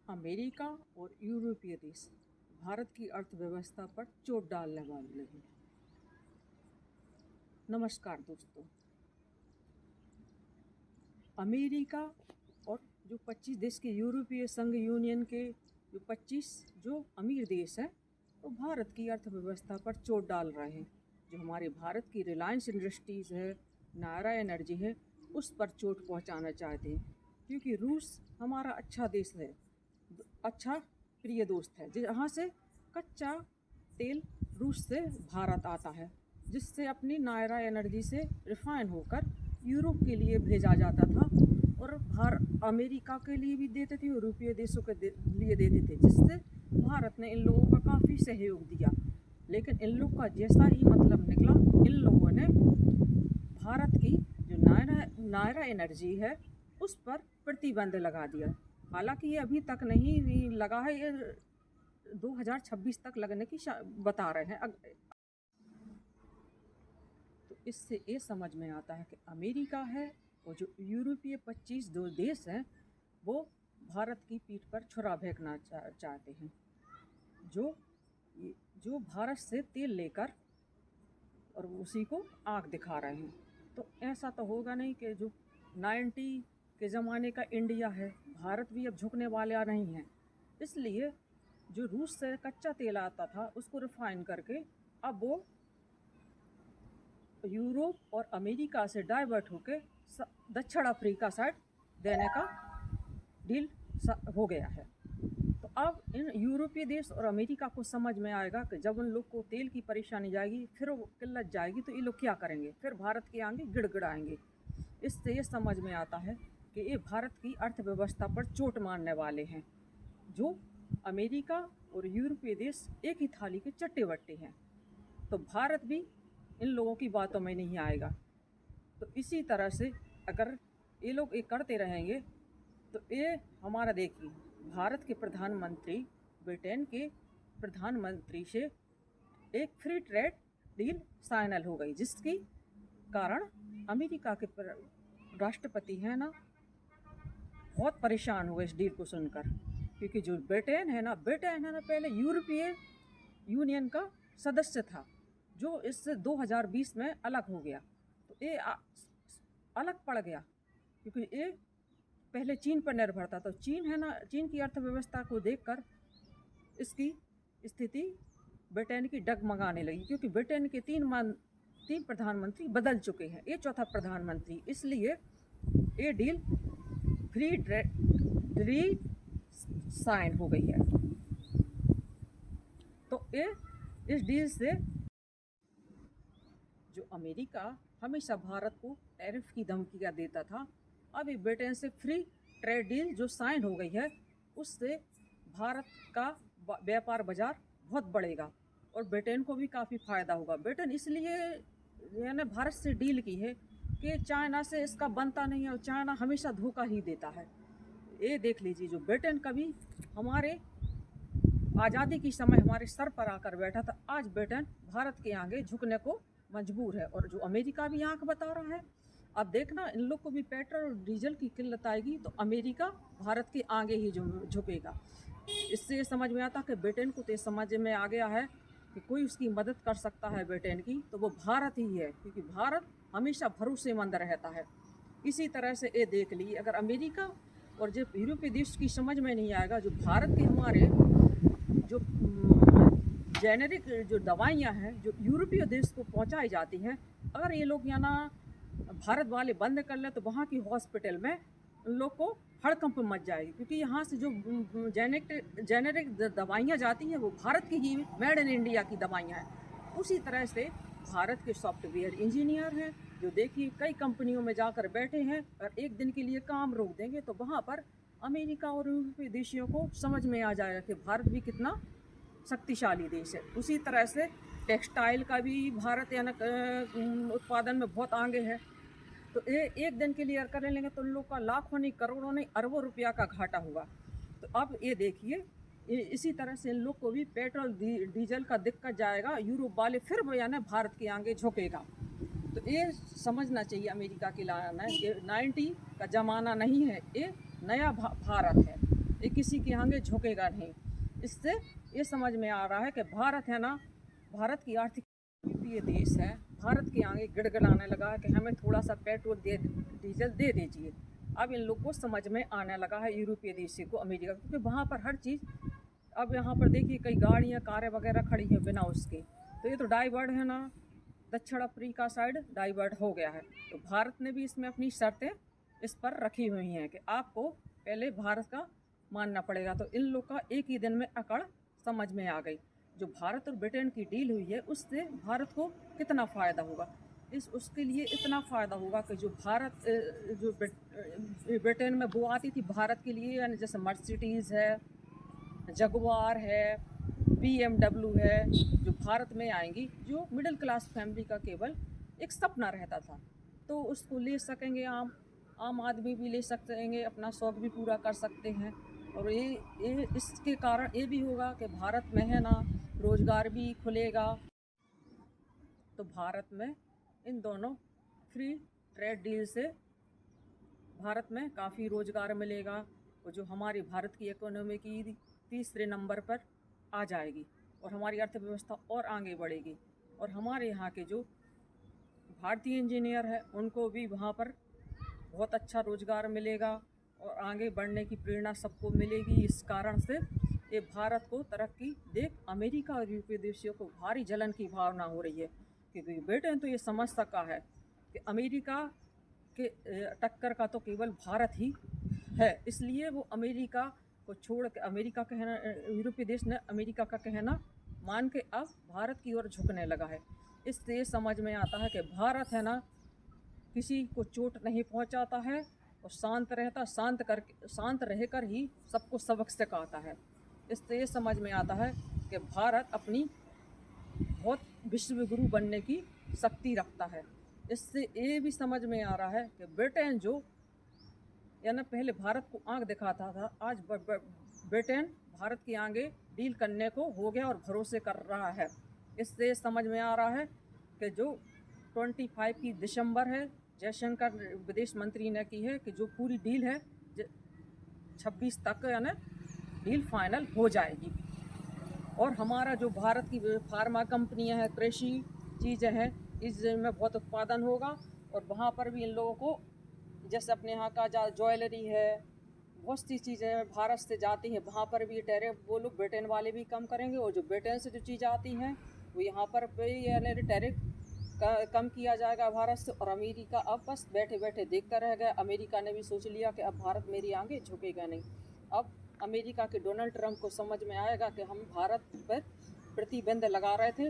America और यूरोपीय देश भारत की अर्थव्यवस्था पर चोट डालने वाले हैं। नमस्कार दोस्तों, अमेरिका और जो 25 देश के यूरोपीय संघ यूनियन के जो 25 जो अमीर देश हैं वो भारत की अर्थव्यवस्था पर चोट डाल रहे हैं। जो हमारे भारत की रिलायंस इंडस्ट्रीज़ है, नायरा एनर्जी है, उस पर चोट पहुंचाना चाहते हैं, क्योंकि रूस हमारा अच्छा देश है, अच्छा प्रिय दोस्त है, जहाँ से कच्चा तेल रूस से भारत आता है, जिससे अपनी नायरा एनर्जी से रिफाइन होकर यूरोप के लिए भेजा जाता था और अमेरिका के लिए भी देते थे, यूरोपीय देशों के लिए देते थे, जिससे भारत ने इन लोगों का काफ़ी सहयोग दिया। लेकिन इन लोग का जैसा ही मतलब निकला, इन लोगों ने भारत की जो नायरा एनर्जी है उस पर प्रतिबंध लगा दिया। हालांकि ये अभी तक नहीं लगा है, ये 2026 तक लगने की बता रहे हैं। तो इससे ये समझ में आता है कि अमेरिका है और जो यूरोपीय 25 दो देश हैं वो भारत की पीठ पर छुरा फेंकना चाहते हैं, जो भारत से तेल लेकर और उसी को आग दिखा रहे हैं। तो ऐसा तो होगा नहीं कि जो 90 के ज़माने का इंडिया है, भारत भी अब झुकने वाला नहीं है। इसलिए जो रूस से कच्चा तेल आता था उसको रिफाइन करके अब वो यूरोप और अमेरिका से डाइवर्ट होके दक्षिण अफ्रीका साइड देने का डील हो गया है। तो अब इन यूरोपीय देश और अमेरिका को समझ में आएगा कि जब उन लोग को तेल की परेशानी जाएगी, फिर वो किल्लत जाएगी, तो ये लोग क्या करेंगे, फिर भारत के आगे गिड़गिड़ाएंगे। इससे ये समझ में आता है कि ये भारत की अर्थव्यवस्था पर चोट मारने वाले हैं। जो अमेरिका और यूरोपीय देश एक ही थाली के चट्टे बट्टे हैं, तो भारत भी इन लोगों की बातों में नहीं आएगा। तो इसी तरह से अगर ये लोग ये करते रहेंगे तो ये हमारा देखिए, भारत के प्रधानमंत्री ब्रिटेन के प्रधानमंत्री से एक फ्री ट्रेड डील फाइनल हो गई, जिसकी कारण अमेरिका के राष्ट्रपति हैं ना बहुत परेशान हुए इस डील को सुनकर, क्योंकि जो ब्रिटेन है ना पहले यूरोपीय यूनियन का सदस्य था, जो इससे 2020 में अलग हो गया। तो ये अलग पड़ गया, क्योंकि ये पहले चीन पर निर्भर था। तो चीन है ना, चीन की अर्थव्यवस्था को देखकर इसकी स्थिति ब्रिटेन की डगमगाने लगी, क्योंकि ब्रिटेन के तीन प्रधानमंत्री बदल चुके हैं, ये चौथा प्रधानमंत्री। इसलिए ये डील फ्री साइन हो गई है। तो ये इस डील से जो अमेरिका हमेशा भारत को टैरिफ की धमकियाँ देता था, अभी ब्रिटेन से फ्री ट्रेड डील जो साइन हो गई है, उससे भारत का व्यापार बाजार बहुत बढ़ेगा और ब्रिटेन को भी काफ़ी फ़ायदा होगा। ब्रिटेन इसलिए यानी भारत से डील की है कि चाइना से इसका बनता नहीं है और चाइना हमेशा धोखा ही देता है। ये देख लीजिए, जो ब्रिटेन कभी हमारे आज़ादी की समय हमारे सर पर आकर बैठा था, आज ब्रिटेन भारत के आगे झुकने को मजबूर है। और जो अमेरिका भी आंख बता रहा है, अब देखना इन लोग को भी पेट्रोल और डीजल की किल्लत आएगी तो अमेरिका भारत के आगे ही झुकेगा। इससे ये समझ में आता कि ब्रिटेन को तो समझ में आ गया है कि कोई उसकी मदद कर सकता है ब्रिटेन की, तो वो भारत ही है, क्योंकि भारत हमेशा भरोसेमंद रहता है। इसी तरह से ये देख लीजिए, अगर अमेरिका और जो यूरोपीय देश की समझ में नहीं आएगा, जो भारत के हमारे जो जेनेरिक जो दवाइयाँ हैं जो यूरोपीय देश को पहुंचाई जाती हैं, अगर ये लोग यहाँ भारत वाले बंद कर ले तो वहाँ की हॉस्पिटल में उन लोग को हड़कंप मच जाएगी, क्योंकि यहाँ से जो जेनेरिक दवाइयाँ जाती हैं वो भारत की ही मेड इन इंडिया की दवाइयाँ हैं। उसी तरह से भारत के सॉफ्टवेयर इंजीनियर हैं जो देखिए कई कंपनियों में जाकर बैठे हैं, और एक दिन के लिए काम रोक देंगे तो वहाँ पर अमेरिका और यूरोपीय देशियों को समझ में आ जाएगा कि भारत भी कितना शक्तिशाली देश है। उसी तरह से टेक्सटाइल का भी भारत यानी उत्पादन में बहुत आगे है। तो ये एक दिन के लिए कर लेंगे तो उन लोग का लाखों नहीं, करोड़ों नहीं, अरबों रुपया का घाटा होगा। तो अब ये देखिए, इसी तरह से इन लोग को भी पेट्रोल डीजल का दिक्कत जाएगा, यूरोप वाले फिर यानी भारत के आगे झुकेगा। तो ये समझना चाहिए अमेरिका की लाना है कि 90 का ज़माना नहीं है, ये नया भारत है। ये किसी के आगे झुकेगा नहीं। इससे ये समझ में आ रहा है कि भारत है ना, भारत की आर्थिक यूरोपीय देश है, भारत के आगे गिड़गिड़ाने लगा है कि हमें थोड़ा सा पेट्रोल डीजल दे दीजिए। अब इन लोग को समझ में आने लगा है यूरोपीय देशों को, अमेरिका, क्योंकि वहाँ पर हर चीज़, अब यहाँ पर देखिए कई गाड़ियाँ कारें वगैरह खड़ी हैं बिना उसके, तो ये तो डाइवर्ट है ना, दक्षिण अफ्रीका साइड डाइवर्ट हो गया है। तो भारत ने भी इसमें अपनी शर्तें इस पर रखी हुई हैं कि आपको पहले भारत का मानना पड़ेगा। तो इन लोग का एक ही दिन में अकड़ समझ में आ गई। जो भारत और ब्रिटेन की डील हुई है उससे भारत को कितना फ़ायदा होगा, उसके लिए इतना फ़ायदा होगा कि जो भारत जो ब्रिटेन में वो आती थी भारत के लिए, यानी जैसे मर्सिडीज़ है, जगुआर है, BMW है, जो भारत में आएंगी, जो मिडिल क्लास फैमिली का केवल एक सपना रहता था, तो उसको ले सकेंगे, आम आदमी भी ले सकेंगे, अपना शौक़ भी पूरा कर सकते हैं। और ये इसके कारण ये भी होगा कि भारत में है ना रोज़गार भी खुलेगा। तो भारत में इन दोनों फ्री ट्रेड डील से भारत में काफ़ी रोज़गार मिलेगा और जो हमारी भारत की इकोनॉमी की तीसरे नंबर पर आ जाएगी और हमारी अर्थव्यवस्था और आगे बढ़ेगी। और हमारे यहाँ के जो भारतीय इंजीनियर हैं उनको भी वहाँ पर बहुत अच्छा रोज़गार मिलेगा और आगे बढ़ने की प्रेरणा सबको मिलेगी। इस कारण से ये भारत को तरक्की देख अमेरिका और यूरोपीय देशों को भारी जलन की भावना हो रही है, क्योंकि ब्रिटेन तो ये समझ सका है कि अमेरिका के टक्कर का तो केवल भारत ही है, इसलिए वो अमेरिका को छोड़ के, अमेरिका कहना, यूरोपीय देश ने अमेरिका का कहना मान के अब भारत की ओर झुकने लगा है। इससे ये समझ में आता है कि भारत है ना किसी को चोट नहीं पहुंचाता है और शांत रहता, शांत रहकर ही सबको सबक सिखाता है। इससे ये समझ में आता है कि भारत अपनी बहुत विश्व गुरु बनने की शक्ति रखता है। इससे ये भी समझ में आ रहा है कि ब्रिटेन जो यानी पहले भारत को आंख दिखाता था, आज ब्रिटेन भारत के आगे डील करने को हो गया और भरोसे कर रहा है। इससे समझ में आ रहा है कि जो 25 की दिसंबर है, जयशंकर विदेश मंत्री ने की है कि जो पूरी डील है 26 तक यानी डील फाइनल हो जाएगी। और हमारा जो भारत की फार्मा कंपनियां हैं, कृषि चीज़ें हैं, इसमें बहुत उत्पादन होगा और वहाँ पर भी इन लोगों को, जैसे अपने यहाँ का ज्वेलरी है, बहुत सी चीज़ें भारत से जाती हैं, वहाँ पर भी टैरिफ वो लोग ब्रिटेन वाले भी कम करेंगे और जो ब्रिटेन से जो चीज़ें आती हैं वो यहाँ पर यानी टैरिफ कम किया जाएगा भारत से। और अमेरिका अब बस बैठे बैठे देखता रह गया। अमेरिका ने भी सोच लिया कि अब भारत मेरे आगे झुकेगा नहीं। अब अमेरिका के डोनाल्ड ट्रंप को समझ में आएगा कि हम भारत पर प्रतिबंध लगा रहे थे,